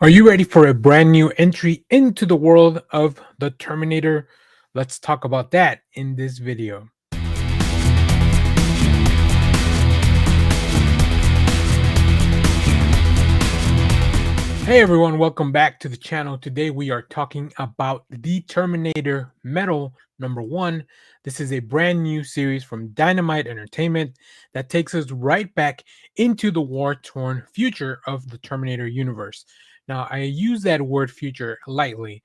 Are you ready for a brand new entry into the world of the Terminator? Let's talk about that in this video. Hey everyone, welcome back to the channel. Today we are talking about the Terminator Metal number 1. This is a brand new series from Dynamite Entertainment that takes us right back into the war-torn future of the Terminator universe. Now, I use that word future lightly.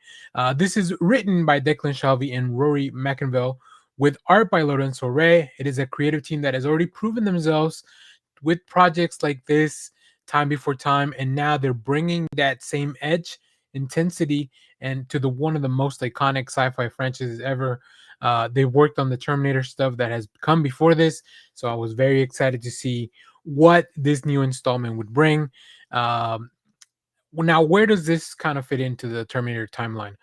This is written by Declan Shalvey and Rory McConville with art by Lorenzo Re. It is a creative team that has already proven themselves with projects like this time before time, and now they're bringing that same edge, intensity, and to the one of the most iconic sci-fi franchises ever. They worked on the Terminator stuff that has come before this, so I was very excited to see what this new installment would bring. um, Now, where does this kind of fit into the Terminator timeline?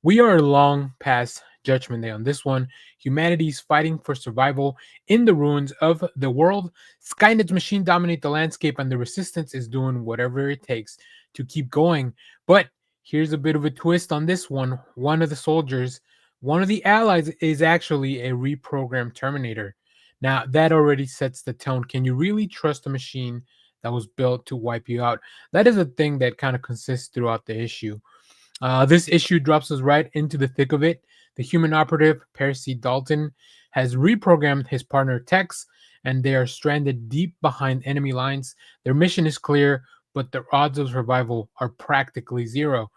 We are long past Judgment Day on this one. Humanity's fighting for survival in the ruins of the world. Skynet's machine dominate the landscape, and the resistance is doing whatever it takes to keep going. But here's a bit of a twist on this one. One of the soldiers, one of the allies, is actually a reprogrammed Terminator. Now, that already sets the tone. Can you really trust a machine that was built to wipe you out? That is a thing that kind of consists throughout the issue. This issue drops us right into the thick of it. The human operative, Percy Dalton, has reprogrammed his partner Tex, and they are stranded deep behind enemy lines. Their mission is clear, but their odds of survival are practically zero.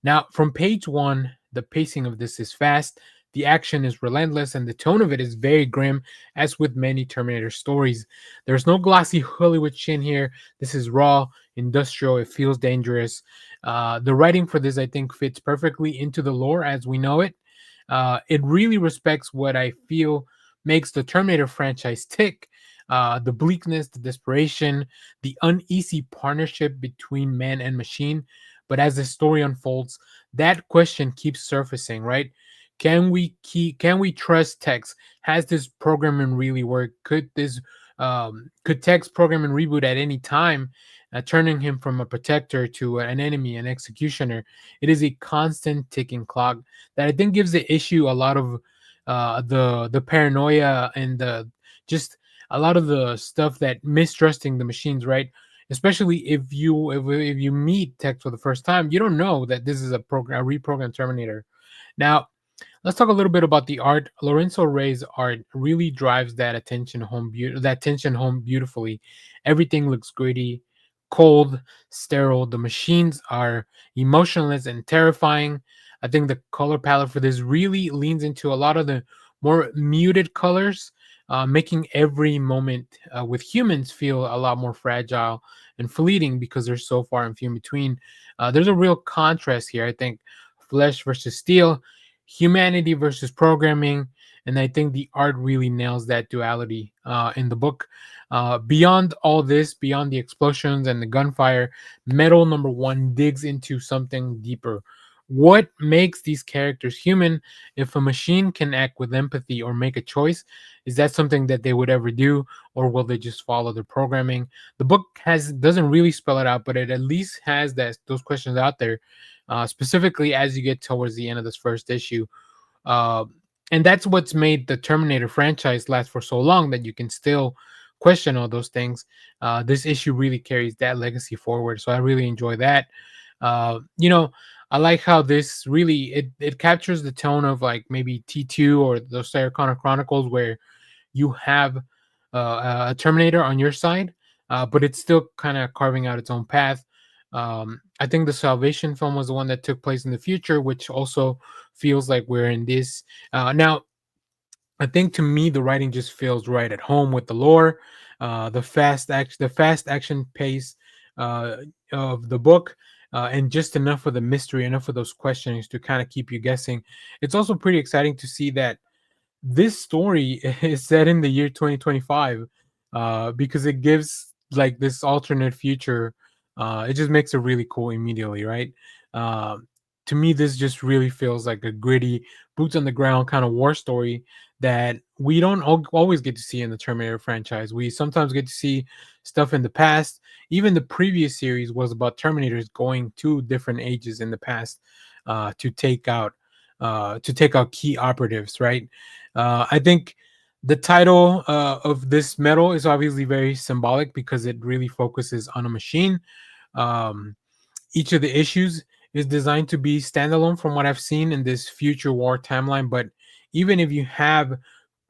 Now, from page 1, the pacing of this is fast, the action is relentless, and the tone of it is very grim, as with many Terminator stories. There's no glossy Hollywood sheen here. This is raw, industrial, it feels dangerous. The writing for this, I think, fits perfectly into the lore as we know it. It really respects what I feel makes the Terminator franchise tick. The bleakness, the desperation, the uneasy partnership between man and machine. But as the story unfolds, that question keeps surfacing, right? Can we trust Tex? Has this programming really worked? Could Tex program and reboot at any time, turning him from a protector to an enemy, an executioner? It is a constant ticking clock that I think gives the issue a lot of the paranoia and the just a lot of the stuff that mistrusting the machines, right? Especially if you meet Tex for the first time, you don't know that this is a reprogrammed Terminator. Now, let's talk a little bit about the art. Lorenzo Re's art really drives that tension home beautifully. Everything looks gritty, cold, sterile. The machines are emotionless and terrifying. I think the color palette for this really leans into a lot of the more muted colors, making every moment with humans feel a lot more fragile and fleeting because they're so far and few in between. There's a real contrast here. I think flesh versus steel, humanity versus programming, and I think the art really nails that duality in the book. Beyond all this, beyond the explosions and the gunfire, Metal number 1 digs into something deeper. What makes these characters human? If a machine can act with empathy or make a choice, is that something that they would ever do, or will they just follow their programming? The book has doesn't really spell it out, but it at least has those questions out there, specifically as you get towards the end of this first issue. Uh, and that's what's made the Terminator franchise last for so long, that you can still question all those things. This issue really carries that legacy forward, so I really enjoy that. You know, I like how this really it captures the tone of like maybe T2 or those Sarah Connor Chronicles, where you have a Terminator on your side, but it's still kind of carving out its own path. I think the Salvation film was the one that took place in the future, which also feels like we're in this. Now, I think to me the writing just feels right at home with the lore, the fast action pace uh, of the book, and just enough of the mystery, enough of those questions to kind of keep you guessing. It's also pretty exciting to see that this story is set in the year 2025, because it gives like this alternate future. It just makes it really cool immediately, right? uh, to me this just really feels like a gritty, boots on the ground kind of war story that we don't always get to see in the Terminator franchise. We sometimes get to see stuff in the past. Even the previous series was about Terminators going to different ages in the past to take out key operatives, right? I think the title of this medal is obviously very symbolic because it really focuses on a machine. Um, each of the issues is designed to be standalone from what I've seen in this future war timeline. But even if you haven't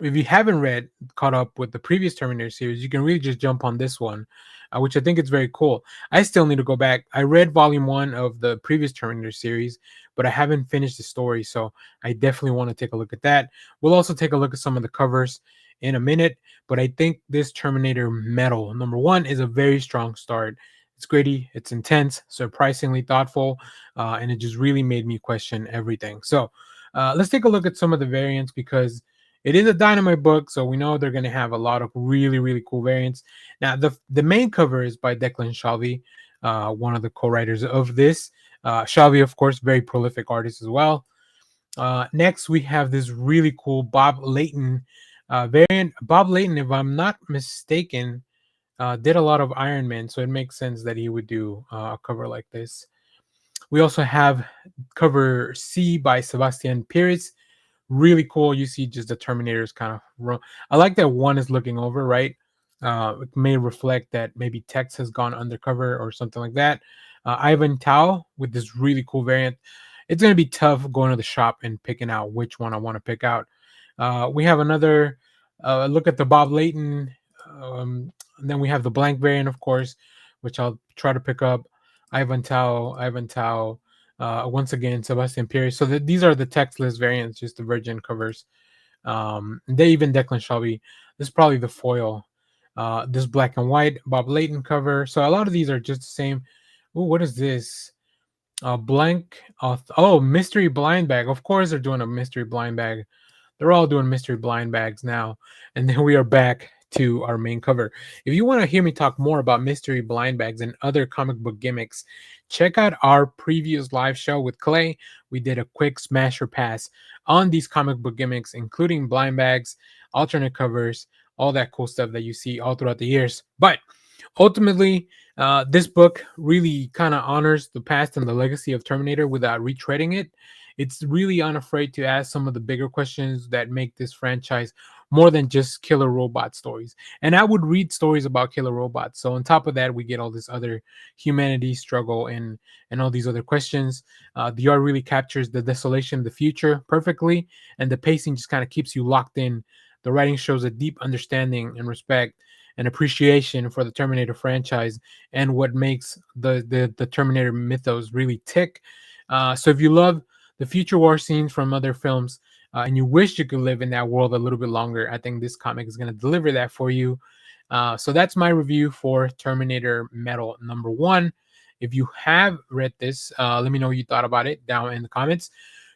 read caught up with the previous Terminator series, you can really just jump on this one, which I think it's very cool. I still need to go back. I read volume one of the previous Terminator series, but I haven't finished the story, so I definitely want to take a look at that. We'll also take a look at some of the covers in a minute, but I think this Terminator Metal number one is a very strong start. It's gritty, it's intense, surprisingly thoughtful, and it just really made me question everything. So let's take a look at some of the variants because it is a Dynamite book, so we know they're going to have a lot of really, really cool variants. Now, the main cover is by Declan Shalvey, one of the co-writers of this. Shalvey, of course, very prolific artist as well. Next, we have this really cool Bob Layton variant. Bob Layton, if I'm not mistaken, did a lot of Iron Man, so it makes sense that he would do a cover like this. We also have cover C by Sebastian Pires. Really cool. You see just the Terminators kind of run. I like that one is looking over, right? It may reflect that maybe Tex has gone undercover or something like that. Ivan Tao with this really cool variant. It's going to be tough going to the shop and picking out which one I want to pick out. We have another look at the Bob Layton. And then we have the blank variant, of course, which I'll try to pick up. Ivan Tao, once again, Sebastian Pires. So these are the textless variants, just the virgin covers. They even Declan Shalvey. This is probably the foil. This black and white Bob Layton cover. So a lot of these are just the same. Ooh, what is this? Blank. Mystery blind bag. Of course, they're doing a mystery blind bag. They're all doing mystery blind bags now. And then we are back to our main cover. If you want to hear me talk more about mystery blind bags and other comic book gimmicks, check out our previous live show with Clay. We did a quick smash or pass on these comic book gimmicks, including blind bags, alternate covers, all that cool stuff that you see all throughout the years. But ultimately, this book really kind of honors the past and the legacy of Terminator without retreading it. It's really unafraid to ask some of the bigger questions that make this franchise more than just killer robot stories. And I would read stories about killer robots. So on top of that, we get all this other humanity struggle and all these other questions. The art really captures the desolation of the future perfectly, and the pacing just kind of keeps you locked in. The writing shows a deep understanding and respect and appreciation for the Terminator franchise and what makes the Terminator mythos really tick. So if you love the future war scenes from other films and you wish you could live in that world a little bit longer, I think this comic is going to deliver that for you. So that's my review for Terminator Metal number one. If you have read this, let me know what you thought about it down in the comments.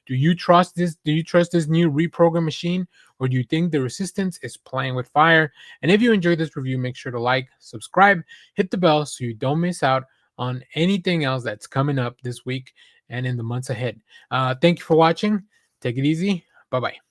Do you trust this? Do you trust this new reprogram machine, or do you think the Resistance is playing with fire? And if you enjoyed this review, make sure to like, subscribe, hit the bell so you don't miss out on anything else that's coming up this week and in the months ahead. Thank you for watching. Take it easy. Bye bye.